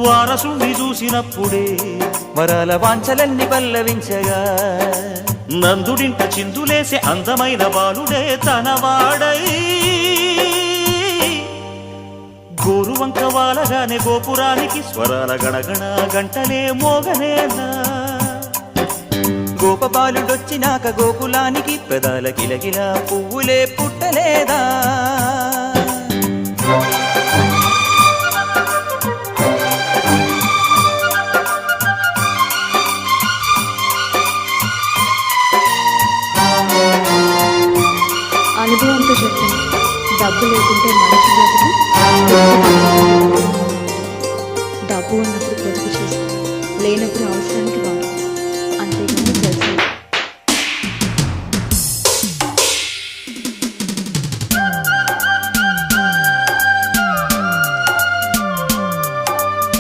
వారసుని చూసినప్పుడే వరాల వాంఛలన్నీ పల్లవించగా నందుడింట చిందులేసే అందమైన బాలుడే తనవాడై గోరువంక వాలగానే గోపురానికి స్వరాల గణగణ గంటలే మోగనేనా గోపబాలుడొచ్చినాక గోకులానికి పెదాల గిలగిల పువ్వులే పుట్టలేదా అనుభవంతో చెప్పండి. డబ్బు లేకుంటే మనిషి బ్రతుకు, డబ్బు ఉన్నప్పుడు బ్రతుకు చేసి లేనప్పుడు అవసరానికి వాడు.